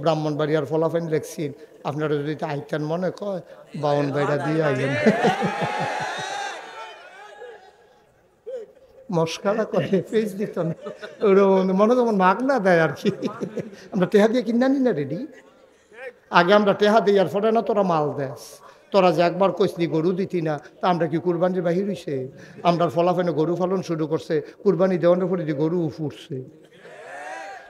ব্রাহ্মণবাড়িয়ার ফলাফাইন লেখছেন আপনারা যদি আইতেন মনে কয় বাউন বাইরা দিয়ে আইলেন মস্কারা করে ফেস দিত না মনে যেমন মাগ না দেয় আর কি আমরা টেহা দিয়ে কিনা নি না রেডি আগে আমরা টেহা দিই আর ফলে না তোরা মাল দেস তোরা যে একবার কইসনি গরু দিতি না তা আমরা কি কুরবানির বাহির হইছে আমরা ফলাফাইনে গরু পালন শুরু করছে কুরবানি দেওয়ানোর পরে যে গরু ফুটছে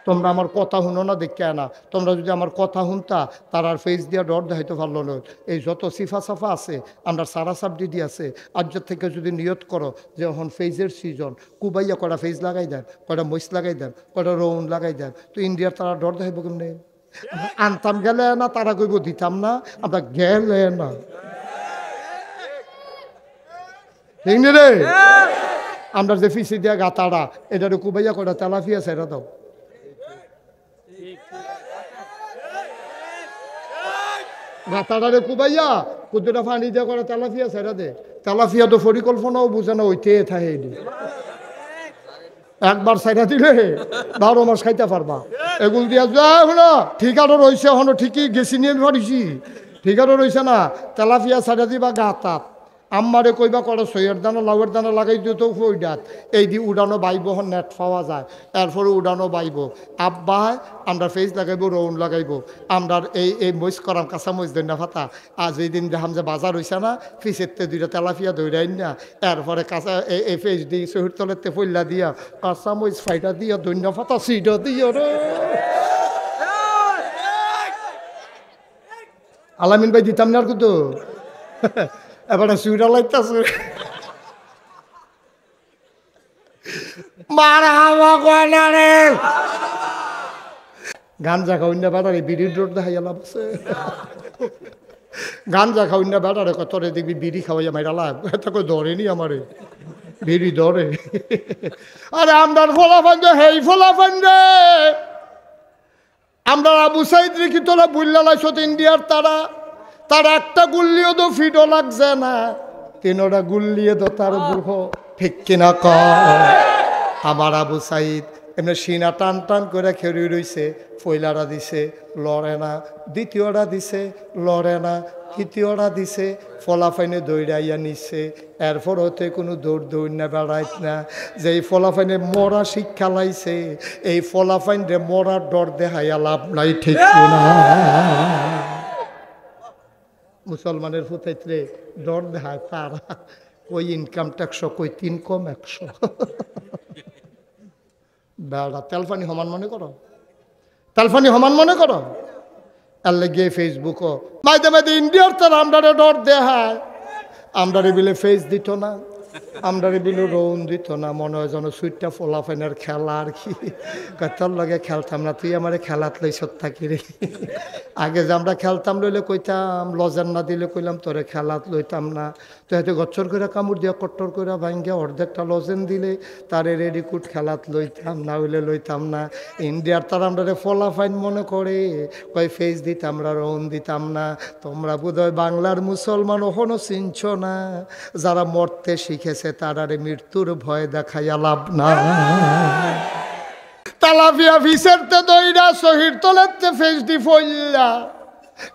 তোমরা আমার কথা শুনো না দেখে না তোমরা যদি আমার কথা শুনতা তার আর ফেস দিয়া ডর দেখাইতে পারলো না এই যত সিফা সাফা আছে আমরা সারা সাবডিডি আছে আজ্যের থেকে যদি নিয়ত করো যে এখন ফেজের সিজন কুবাইয়া কটা ফেজ লাগাই দেন কটা মহিষ লাগাই দেন কটা রৌন লাগাই দেন তো ইন্ডিয়ার তারা ডর দেখাইব কেমনে আনতাম গেলে না তারা কইব দিতাম না আমরা গেলে না ঠিক নি রে আমরা যে ফিসি দিয়া গাতাড়া এটারে কুবাইয়া কটা তেলাফিয়া সেরা দাও গাতাড়ারে কুবাইয়া কুদুরা ফানি দিয়া করে তেলাফিয়া সেরা দে তেলাফিয়া তো পরিকল্পনাও বুঝে না ওইতে থাকে একবার সাইডা দিলে 12 মাস খাইতে পারবা এগুলো দিয়া যায় না ঠিকারও রয়েছে এখনো ঠিকই গেছি নিয়ে পারিছি ঠিকারও রয়েছে না তেলাফিয়া সাইডা দিবা গাতাত আম্মারে কইবা করে সইয়ের দানা লাউয়ের দানা লাগাই দিত ফইডাত এই দি উড়ানো বাইব নেট পাওয়া যায় এরপরে উড়ানো বাইব আব্বা আমরা ফেস লাগাইব রৌন লাগাইব আমরা এই মইস করাম কাঁচা মইস দেন না ফাতা আজ এই দিন দেখাম যে বাজার হইছে না ফিসেরতে দুইটা তেলাফিয়া দৌড়াই না এরপরে কাঁচা এই ফেস দিই শহীদ তলেতে ফইলা দিয়া কাঁচা মইস ফাইটা দিয়া দৈন্য ফাতা সিট দিয়া রে আলামিন ভাই দিতাম না আর কিন্তু এবার সুইটা লাগতেছে গাঞ্জা খাওয়াই না বেড়ারে বিড়ির ডোর দেখাইয়া লাভ আছে গাঞ্জা খাওয়াই না বেড়ারে কতরে দেখবি বিড়ি খাওয়াইয়া মাইরা লাভ এটা কই ধরেনি আমারে বিড়ি ধরে আরে আমরার ফলাফান যে হেই ফলাফান রে আমরা আবু সাইদ রেখি তোরা বুল্লা লাইছত ইন্ডিয়ার তার একটা গুল্লিও তো ফিটও লাগছে না তিনোটা গুল্লিয়ে তো তার বুড় ঠিক কিনা আমার আবু সাইদ এমনি সিনা টান টান করে খেয়ে রইছে পয়লাটা দিছে লড়ে না দ্বিতীয়টা দিছে লড়ে না তৃতীয়টা দিছে ফলাফাইনে দৌড়াইয়া নিচ্ছে এরপর হতে কোনো দৌড় না বেড়াইত না যে এই ফলাফাইনে মরা শিক্ষা লাইছে এই ফলাফাইন রে মরার ডর দেখাইয়া লাভ নাই ঠিক কিনা মুসলমানের ফুটাইতে ডর দেখায় তারা ওই ইনকাম ট্যাক্স কই 3 কম 100 বেড়া তেলফানি সমান মনে করো তেলফানি সমান মনে করো আর লেগে ফেসবুকও মাঝে মাঝে ইন্ডিয়ার তারা আমরা ডর দেখায় আমরা বিলে ফেস দিত না আমরা বিলে রৌন দিত না মনে হয় যেন সুইটটা ফলাফাইনের খেলা আর কি তোর লগে খেলতাম না তুই আমার খেলাত লইছ থাকি রে আগে যে আমরা খেলতাম লইলে কইতাম লজেন না দিলে কইলাম তোরে খেলাত লইতাম না তো হয়তো গচ্ছর করে কামড় দিয়া কট্টর করে ভাঙ্গিয়া অর্ধেকটা লজেন দিলে তারে রেডিকুট খেলাত লইতাম না হইলে লইতাম না ইন্ডিয়ার তার আমরা ফলাফাইন মনে করে কই ফেস দিতাম আমরা রৌন দিতাম না তোমরা বোধহয় বাংলার মুসলমান ওখনো চিনছ না যারা মরতে শিখেছে তারারে মৃত্যুর ভয় দেখাইয়া লাভ না তালাফিয়া ফিসেরতে দইরা শহীদ তোলেতে ফেস দি ফইল্লা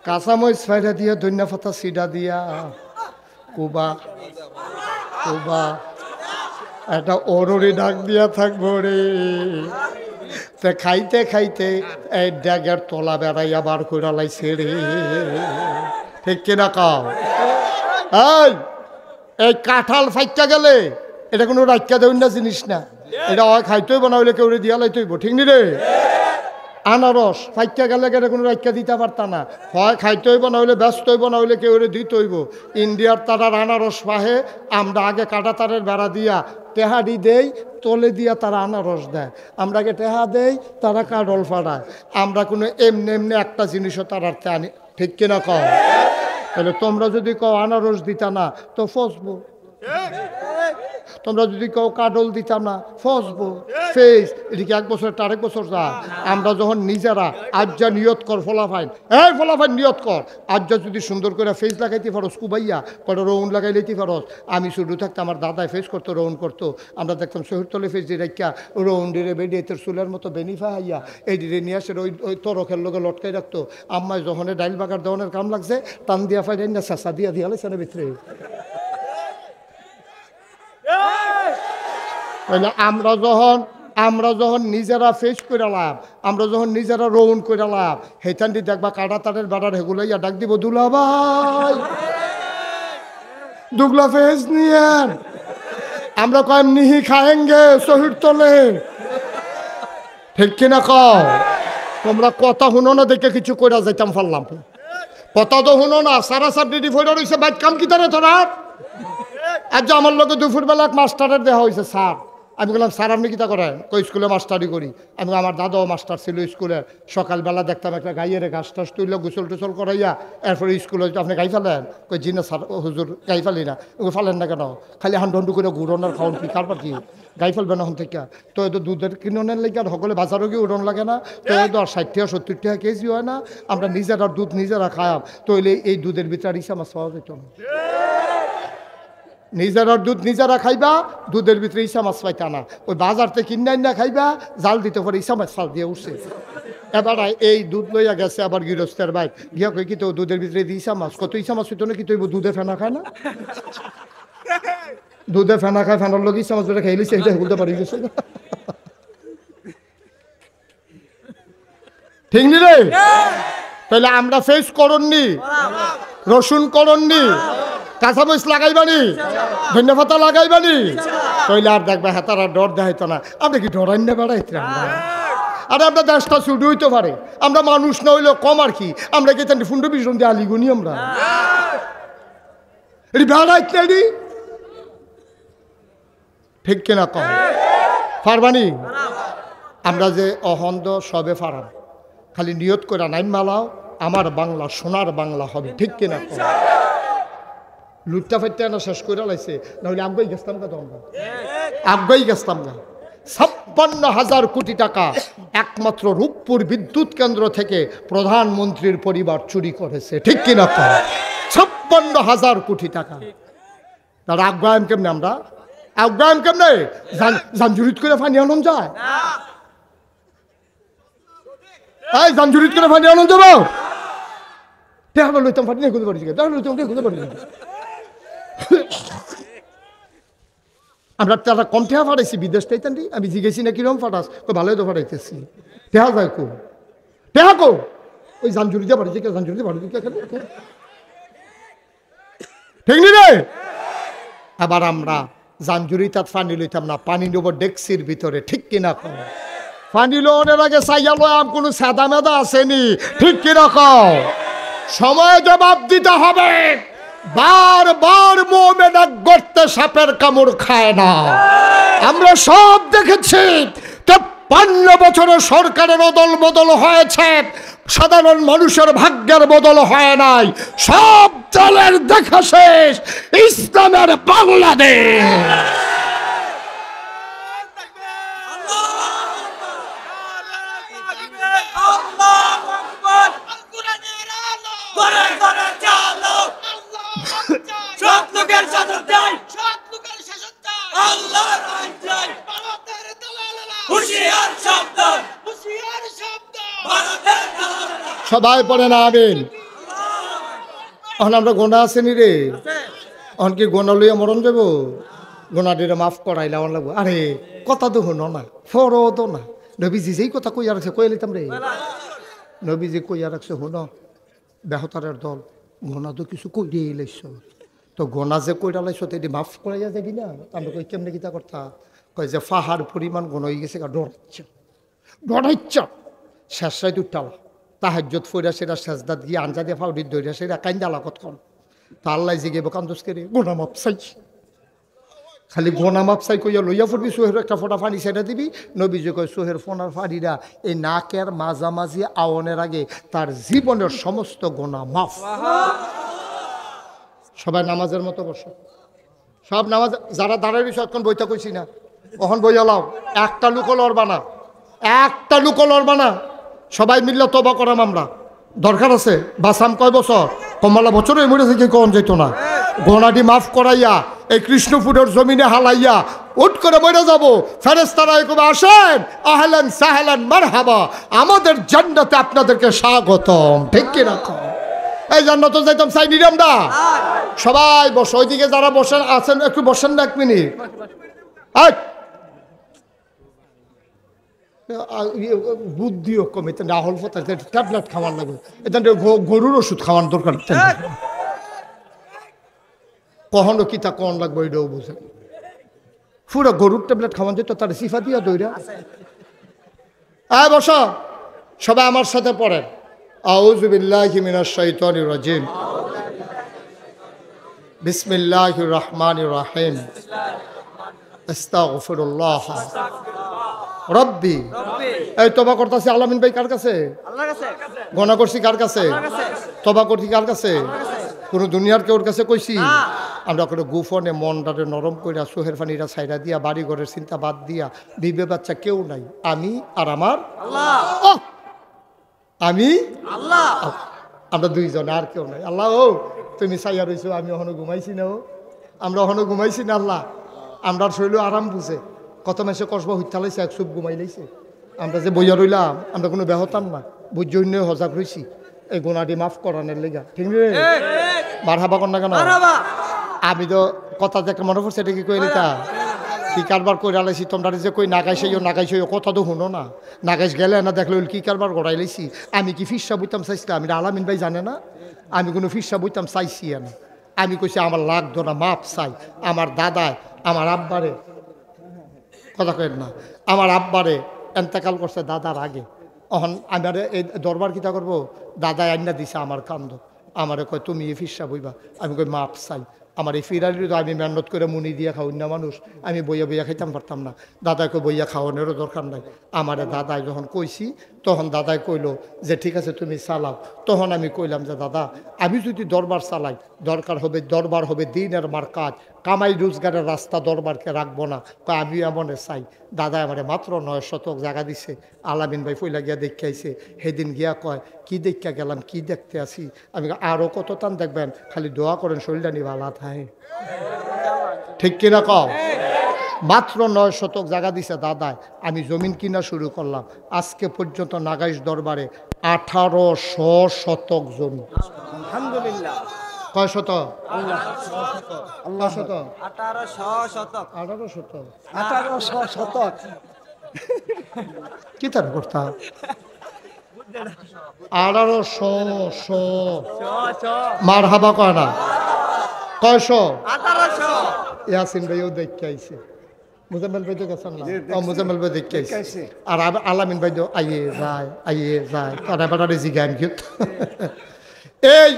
কাঁচামরিচ ফাইরা দিয়া ধনিয়া পাতা সিডা দিয়া কুবা একটা অরুরি ডাক দিয়া থাকবো রে খাইতে খাইতে এই ড্যাগের তলা বেড়াইয়া বার করে লাইছে রে ঠিক কিনা কাও এই কাঁঠাল ফাইকা গেলে এটা কোনো রাখা দেবেন না জিনিস না এটা হয় খাইতেই বানাইলে কেউ দিয়া লাইতেইব ঠিক নি রে আনারস ফাইকা গেলে এটা কোনো রাখা দিতে পারতা না হয় খাইতেই বানাইলে ব্যস্তই বানাইলে কেউ দিতেইব ইন্ডিয়ার তারার আনারস পাহে আমরা আগে কাটা তারের বেড়া দিয়া টেহাডি দেই তলে দিয়া তারা আনারস দেয় আমরা আগে টেহা দেই তারা কাডল ফাড়ায় আমরা কোনো এমনি একটা জিনিসও তারার আনি ঠিক কিনা কও তাহলে তোমরা যদি কও আনারস দিতা না তো ফসবো তোমরা যদি কেউ কাডল দিতাম না ফসবো ফেস এদিকে 1 বছর আরেক বছর যা আমরা যখন নিজেরা আজ্জা নিয়ত কর ফলাফাইন এই ফলাফাইন নিয়ত কর আজ্জা যদি সুন্দর করে ফেস লাগাইতে পারোস কুবাইয়া কটা রৌন লাগাই লইতে পারোস আমি শুধু থাকতে আমার দাদায় ফেস করতো রৌন করতো আমরা দেখতাম শহীদতলে ফেস দিয়ে রাখিয়া রৌন ডিরে বেডিয়ে তোর চুলের মতো বেনিফা হাইয়া এই ডিরে নিয়ে আসে ওই তরকের লোকে লটকাই রাখতো আম্মায় যখন ডাইল বাগার দেওয়ানের কাম লাগছে টান দিয়া ফাইন না চেঁচা দিয়া দিয়া লাইছে না ভিতরে আমরা যখন নিজেরা ফেস করালাম আমরা যখন নিজেরা রৌন করালাম হেতান দি দেখবা কাটা তারের বেড়ার হেগুলাইয়া ডাক দিব দুলা ভাই দুগলা ফেস নিয়ে আমরা কয়েম নিহি খায়েঙ্গে শহীদ তলে ঠিক কিনা কও তোমরা কথা শুনো না দেখে কিছু কইরা যাইতাম পারলাম কথা তো শুনো না সারা সাবডিটি ফেরা রয়েছে বাইক কাম কি তারে তোরা আজ আমার লোকে দুপুরবেলা এক মাস্টারের দেওয়া হয়েছে স্যার আমি বললাম স্যার আপনি কিতা করেন কই স্কুলে মাস্টারি করি আমি আমার দাদাও মাস্টার ছিল স্কুলে সকালবেলা দেখতাম একটা গাইয়ের ঘাস টাস তুইলে গোসল টোসল করাইয়া এরপরে স্কুলে আপনি গাই ফেলেন কই জি না স্যার হুজুর গাই ফেলি না ওকে ফেলেন না কেন খালি হান্ডু করে ঘুরনের খাওয়ান কি কারবার কি গাই ফেলবে না হন থেকে তো এই তো দুধের কিনের লেগে আর সকলে বাজারও গিয়ে উড়ন লাগে না তো এই তো আর 60 টাকা 70 টাকা কেজি হয় না আমরা নিজেরা দুধ নিজেরা খায়াম তো এই দুধের ভিতরে ইসা মাছ পাওয়া যেত না নিজেরা দুধ নিজেরা খাইবা দুধের ভিতরে ইসা মাছ পাইতা না ওই বাজার থেকে কিনে না খাইবা জাল দিতে পারে ইসা মাছ ফাল দিয়ে উঠছে এবার এই দুধ লইয়া গেছে আবার গৃহস্থের বাইক গিয়া কই কি তো দুধের ভিতরে ইসা মাছ কত ইসা মাছ হইতো না কি তুই দুধে ফেনা খায় না দুধে ফেনা খায় ফেনার লোক ইসা মাছ ধরে খাইলি সেইটা বলতে পারি গেছে ঠিক নি রে তাহলে আমরা ফেস করননি রসুন করননি কাঁচামরিচ লাগাইবানি ধনিয়া পাতা লাগাইবানি তাইলে আর দেখবা হেতারা ডর দেখাইতো না আপনি কি ডরাই না বেড়াইতে আরে আমরা দেশটা ছুটি হইতে পারে আমরা মানুষ না হইলেও কম আর কি আমরা কি জানি ফুন্ড বিজন দিয়ে আলিগুনি আমরা এটি বেড়াইতে এটি ঠিক কিনা কম পারবানি আমরা যে অহন্দ সবে ফারাম খালি নিয়ত করে নাইম মালাও আমার বাংলা সোনার বাংলা হবে ঠিক কিনা কম লুটটা ফাইটটা না শেষ করে লাইছে নাহলে আগ্রহী গেছতাম না তোমরা আগ্রহী গেছতাম না 56,000 কোটি টাকা একমাত্র রূপপুর বিদ্যুৎ কেন্দ্র থেকে প্রধানমন্ত্রীর পরিবার চুরি করেছে ঠিক কিনা 56,000 কোটি টাকা তার আগ্রহ কেমনে আমরা আগ্রহ কেমনে জানজুরিত করে ফানি আনন্দ যায় এই জানজুরিত করে ফানি আনন্দ যাবো দেখা লইতাম ফাটি নেই খুঁজে পারি খুঁজে পারি আমরা তারা কম ঠেয়া ফাটাইছি বিদেশ টাইতান্ডি আমি জিজ্ঞেসি না কিরম ফাটাস তো ভালোই তো ফাটাইতেছি ঠেহা যায় কো ঠেহা কো ওই জানজুরিতে পাঠিয়েছি কে জানজুরিতে পাঠিয়েছি কে ঠিক নি রে আবার আমরা জানজুরি তাত পানি লইতাম না পানি নেব ডেক্সির ভিতরে ঠিক কিনা কম পানি লোনের আগে চাইয়ালো আম কোনো সাদা মেদা আসেনি ঠিক কিনা কম সময় জবাব দিতে হবে বারবার মোমেনা গর্তে সাপের কামড় খায় না আমরা সব দেখেছি 53 বছরে সরকারের অদল বদল হয়েছে সাধারণ মানুষের ভাগ্যের বদল হয় নাই সব দলের দেখা শেষ ইসলামের বাংলাদেশ সবাই পড়ে না আমিন এখন আমরা গোনা আসেনি রে এখন কি গোনা লইয়া মরণ যাবো গোনা দিয়ে মাফ করাইলে আমার লাগবো আরে কথা তো শুনো না ফরো তো না নবীজি যেই কথা কইয়া রাখছে কইয়া লিতাম রে নবীজি কইয়া রাখছে শুনো বেহতারের দল গোনা তো কিছু কই দিয়ে লাইছ তো গোনা যে কইরা লাইছ তো এটি মাফ করাইয়া যাবি না আমরা কই কেমনে কিতা করতা কয় যে ফাহার পরিমাণ গোনা হয়ে গেছে ডরাইচ্ছা শেষরাই দুটালা তাহাজ্জত ফইরা সেটা শেষদাত গিয়ে আঞ্জা দিয়ে ফাউডির দইরা সেটা কাইন্দালা কতক্ষণ তা আল্লাহ জিগে কান্দোস করে গোনা মাপ চাই খালি গোনা মাপ চাই কইয়া লইয়া ফুটবি সোহের একটা ফোঁটা ফানি সেটা দিবি নবীজি কয় সোহের ফোনার ফানিরা এই নাকের মাঝামাঝি আওনের আগে তার জীবনের সমস্ত গোনা মাফ সবাই নামাজের মতো বসো সব নামাজ যারা দাঁড়ায় রয়েছে এখন বইটা কইছি না, কখন বইয়া লাও, একটা লুকো লড়বা না, একটা লুকো লড়বা না, সবাই মিললে তবা করাম আমরা। দরকার আছে বাসাম কয় বছর, কমলা বছরে মরেছে কি কখন যেত না, গোনাটি মাফ করাইয়া এই কৃষ্ণপুরের জমিনে হালাইয়া উঠ করে মরে যাবো। ফেরেশতারা কবে আসেন, আহলান সাহলান মারহাবা, আমাদের জান্নাতে আপনাদেরকে স্বাগতম। ঠিক কি না? এই জান্নাতে যাইতাম চাই নিরামদা। সবাই বসো, ওইদিকে যারা বসেন আছেন একটু বসেন না এক মিনিট। বুদ্ধিও কমে রাহুল ট্যাবলেট খাওয়ার লাগবে, এটা গরুর ওষুধ খাওয়ার দরকার। কখনো কি তা কন লাগবে এটাও বুঝে, পুরো গরুর ট্যাবলেট খাওয়ান যেত তার সিফা দিয়া দইরা। বস সবাই আমার সাথে পড়েন, আউযু বিল্লাহি মিনাশ শাইতানির রাজিম, বিসমিল্লাহির রহমানির রহিম, আস্তাগফিরুল্লাহ রব্বি। এই তবা করতেছি আলামিন ভাই কার কাছে? গনা করছি কার কাছে? তবা করছি কার কাছে? কোনো দুনিয়ার কেউর কাছে কইছি? আমরা করে গুফনে মনটারে নরম কইরা সোহের পানিরা ছাইরা দিয়া বাড়ি ঘরের চিন্তা বাদ দিয়া বিবে বাচ্চা কেউ নাই, আমি আর আমার আল্লাহ, আমি আল্লাহ, আমরা দুইজন আর কেউ নাই। আল্লাহ ও তুমি ছাইয়া রইছো, আমি এখনো ঘুমাইছি না, ও আমরা এখনো ঘুমাইছি না। আল্লাহ আমরা শরীর আরাম বুঝে কত মাসে কসবা হইতে লাইছে, এক চুপ ঘুমাই লাইছে। আমরা যে বইয়া রইলাম, আমরা কোনো বেহতাম না, বুঝজন্য হজাক রইছি এই গুণাটি মাফ করানোর লেগা। ঠিক রে? মারহাবা কর না কেন? আমি তো কথা দেখে মনে পড়ছে, এটা কি কই তা কি কারবার করে আলাইছি তোমরা যে কই নাগাইছইও কথা তো শুনো না, নাগাইছ গেলে না দেখলে কি কারবার গড়াই লাইছি। আমি কি ফিরসা বইতাম চাইছিলাম? আমি আলামিন ভাই জানে না আমি কোনো ফিরসা বইতাম চাইছি না। আমি কইছি আমার লাগতো না, মাপ চাই। আমার দাদায় আমার আব্বারে, কথা কেন না, আমার আব্বারে এন্তেকাল করছে দাদার আগে। অহন আমার এই দরবার কিতা করবো, দাদায় আইনা দিছে আমার কান্দ, আমারে কয় তুমি এই ফিরসা বইবা। আমি কই মাপ চাই। আমার এই ফিরালি তো আমি মেহনত করে মুনি দিয়ে খাওয়াই না মানুষ, আমি বইয়া বইয়া খাইতাম পারতাম না। দাদাকে বইয়া খাওয়ানোরও দরকার নাই। আমারে দাদাই যখন কইছি তখন দাদাই কইল যে ঠিক আছে তুমি চালাও। তখন আমি কইলাম যে দাদা আমি যদি দরবার চালাই দরবার হবে দিনের মার কাজ, কামাই রোজগারের রাস্তা দরবারকে রাখবো না। আমি এমনে চাই। দাদা আমারে মাত্র 9 শতক জায়গা দিছে। আলামিন ভাই পইলা গিয়া দেখে আইছে। সেদিন গিয়া কয় কি দেখা গেলাম, কি দেখতে আসি? আমি আরও কত টান দেখবেন, খালি দোয়া করেন শরীরটা নিয়ে ভালো থাকে। ঠিক কিনা কও? মাত্র 9 শতক জায়গা দিছে দাদায়। আমি জমিন কিনা শুরু করলাম। আজকে পর্যন্ত নাগাইশ দরবারে 1800 শতক জমি। আলহামদুলিল্লাহ। কয় শতক? 1800 শতক। কি তার করতাম 1800 মার হাবা কয় না, কয়শো? ইয়াসিন ভাইও দেখতে আইছে, মুজাম্মেল ভাই তো গেছেন না, মুজাম্মেল ভাই দেখতে আইছে। আর আলামিন ভাই তো আইয়ে যায় তারা বেটারে জিগান কি এই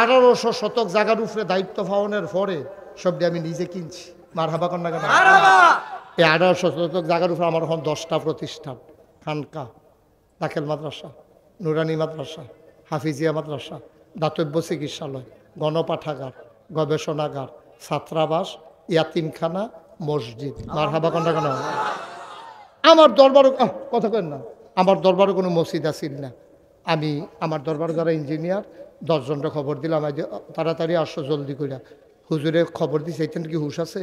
1800 শতক জায়গার উপরে দায়িত্ব পাওয়ানোর পরে সবটি আমি নিজে কিনছি। মার হাবা কর না কেন? এই 1800 শতক জায়গার উপরে আমার এখন 10টা প্রতিষ্ঠান, খানকা, দাখিল মাদ্রাসা, নুরানি মাদ্রাসা, হাফিজিয়া মাদ্রাসা, দাতব্য চিকিৎসালয়, গণপাঠাগার, গবেষণাগার, ছাত্রাবাস, ইয়াতিমখানা, মসজিদ। মার হাবা কর না কেন? আমার দরবারও কথা কেন না, আমার দরবারও কোনো মসজিদ আসিল না। আমি আমার দরবার যারা ইঞ্জিনিয়ার 10 জনটা খবর দিলাম তাড়াতাড়ি আসো জলদি করে। হুজুরে খবর দিছে এখান কি হুশ আছে,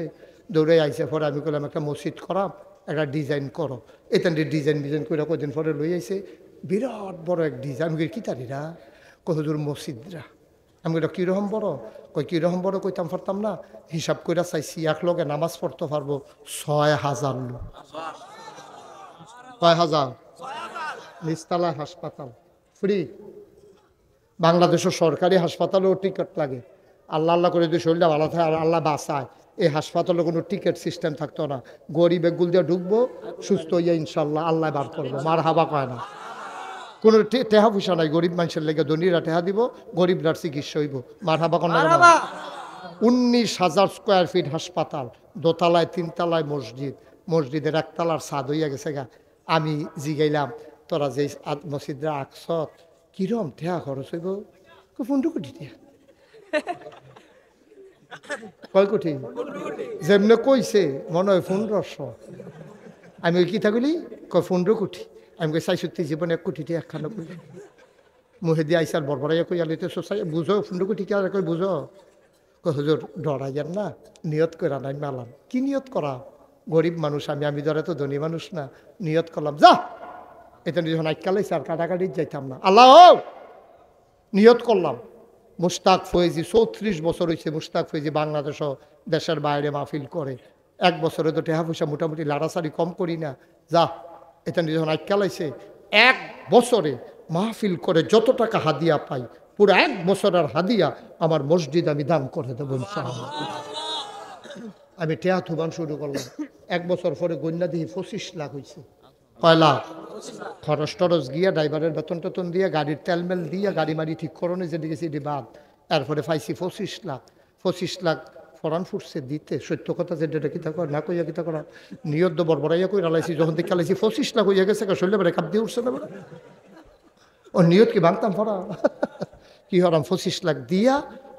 দৌড়ে আইসে। পরে আমি করলাম একটা মসজিদ করাম, একটা ডিজাইন করো। এখান ডিজাইন করে কদিন পরে লই আইসে, বিরাট বড় এক ডিজাইন। আমি কি তারিরা কত দূর মসজিদরা, আমি এটা কীরকম বড়, কীরকম বড় কইতাম পারতাম না। হিসাব করে চাইছি এক লগে নামাজ পড়তে পারবো 6000 লোক। কয় হাজার? নিচতলায় হাসপাতাল ফ্রি। বাংলাদেশের সরকারি হাসপাতালেও টিকিট লাগে। আল্লাহ করে যদি শরীরটা ভালো থাকে আর আল্লাহ বাঁচায়, এই হাসপাতালে কোনো টিকিট সিস্টেম থাকতো না। গরিব এগুল দিয়ে ঢুকবো, সুস্থ হইয়া ইনশাল্লাহ আল্লাহ বার করবো। মার হাবা কয় না, কোনো টেহা পয়সা নাই। গরিব মানুষের লেগে ধনীরা টেহা দিব, গরিবরার চিকিৎসা হইব। মার হাবা কর না। 19,000 স্কোয়ার ফিট হাসপাতাল, দোতলায় 3 তলায় মসজিদ, মসজিদের 1 তলার ছাদ হইয়া গেছে গা। আমি জিগাইলাম তোরা যে মসজিদরা আকসত কিরম টেহা খরচ হইব? 15 কোটি টাকা। কয় কোটি? যেমনে কইছে মনে হয় 1500। আমি ওই কি থাকলি কয় 15 কোটি। আমি কই 64 জীবনে 1 কোটি একখানা কই মুহে দিয়ে আইসার বরবরাইয়া কই আলিতে সোসাই বুঝো 15 কোটি কি আর কই বুঝো? কই হুজুর ডরাইয়েন না, নিয়ত কইরা নাই মালাম। কি নিয়ত করা? গরিব মানুষ আমি ধরে তো ধনী মানুষ না। নিয়ত করলাম যা এটা যখন আইকালাইছে আর কাটাকাটি যাইতাম না। আল্লাহ নিয়ত করলাম। মুশতাক ফয়েজি 34 বছর হয়েছে মুশতাক ফয়েজি বাংলাদেশও দেশের বাইরে মাহফিল করে। 1 বছরে তো টেহা পয়সা মোটামুটি লাড়াসাড়ি কম করি না। যা এটা যখন আইকালাইছে 1 বছরে মাহফিল করে যত টাকা হাদিয়া পাই পুরো 1 বছরের হাদিয়া আমার মসজিদ আমি দান করে দেবো ইনশাআল্লাহ। আমি টেহা থুবান শুরু করলাম। 1 বছর পরে গন্যা দিয়ে 25 লাখ হয়েছে। কয় লাখ? খরচ টরচ গিয়া ড্রাইভারের বেতন টেতন দিয়ে গাড়ির তেলমেল দিয়ে গাড়ি মারি ঠিক করণে যেটি গেছি এটি বাদ। তারপরে পাইছি 25 লাখ। 25 লাখ ফরান ফুটছে দিতে সত্য কথা যে ডেটা কিতা কর না কইয়া কিতা করা নিয়ত বরবরাইয়া কই রালাইছি যখন থেকে লাইছি 25 লাখ হইয়া গেছে শরীরে বেড়ে কাপ দিয়ে উঠছে না বেড়ে ও নিয়ত কি ভাঙতাম ফরা কি হরাম 25 লাখ দিয়া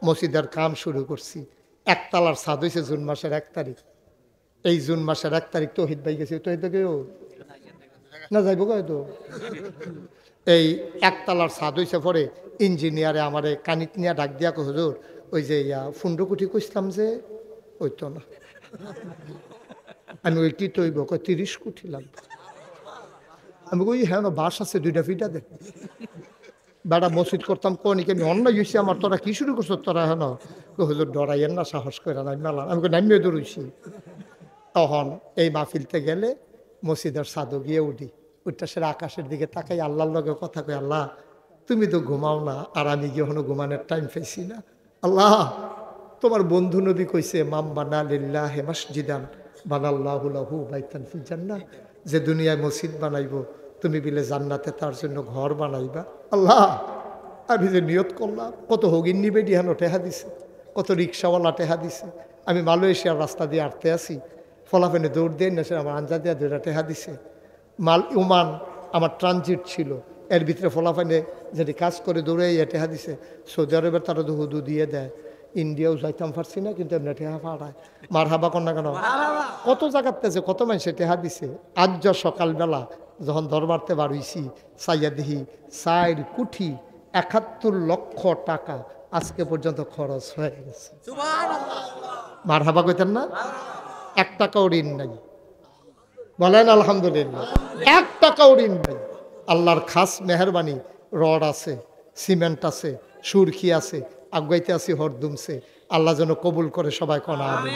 মসজিদের কাম শুরু করছি। 1 তালার ছাদ হয়েছে জুন মাসের 1 তারিখ। এই জুন মাসের 1 তারিখ তৌহিদ ভাই গেছে। তৌহিদ কেউ না যাইব তো এই 1 তালার ছাদ হয়েছে পরে ইঞ্জিনিয়ারে আমারে কানিত নিয়ে ডাক দিয়া কো হুজুর ওই যে 15 কোটি কইছিলাম যে ওই তো না। আমি ওই কি তৈব কয় 30 কোটি লাগবে। আমি কই হ্যাঁ বাস আছে 2টা ফিটা দে বেড়া মসজিদ করতাম কোনি আমি অন্যায় হয়েছি আমার তোরা কি শুরু করছো তোরা হেন হুজুর ডরাইয়েন না সাহস করে নাই মেলা আমি নামিয়ে দৌড়ছি। তখন এই মাহফিলতে গেলে মসজিদের ছাদও গিয়ে উঠি উঠটা সেটা আকাশের দিকে তাকাই আল্লাহর লগে কথা কই আল্লাহ তুমি তো ঘুমাও না আর আমি গিয়ে এখনো ঘুমানোর টাইম পেয়েছি না। আল্লাহ তোমার বন্ধু নবী কইছে মাম বানা লিল্লাহি মাসজিদান বানাল্লাহু লাহু বাইতান ফিল জান্নাহ যে দুনিয়ায় মসজিদ বানাইবো তুমি বিলে জান্নাতে তার জন্য ঘর বানাইবা। আল্লাহ আমি যে নিয়ত করলাম কত হগিন নিবে ডিহানো টেহা দিছে কত রিক্সাওয়ালা টেহা দিছে। আমি মালয়েশিয়ার রাস্তা দিয়ে আটতে আসি ফলাফেনে দৌড় দিয়ে নেছে আমার আঞ্জা দিয়া 2টা টেহা দিছে। ওমান আমার ট্রানজিট ছিল এর ভিতরে ফলাফানে যেটি কাজ করে দৌড়ে টেহা দিছে। সৌদি আরবের তারা তো হুদু দিয়ে দেয়। ইন্ডিয়াও যাইতাম পারছি না কিন্তু এমনি টেহা পাড়ায় মার হাবা কর না কেন কত জায়গাতে যে কত মানুষে টেহা দিছে। আজ যা সকালবেলা যখন দরবারতে বার হইছি চাইয়া দিহি 4 কোটি 71 লক্ষ টাকা আজকে পর্যন্ত খরচ হয়ে গেছে। মার হাবা কইতেন না? 1 টাকাও ঋণ নাই। বলেন আলহামদুলিল্লাহ। 1 টাকাও ঋণ নাই। আল্লাহর খাস মেহরবানি রড আছে সিমেন্ট আছে সুরকি আছে আগাইতে আছে হরদুমছে। আল্লাহ যেন কবুল করে সবাই কনা আমিন।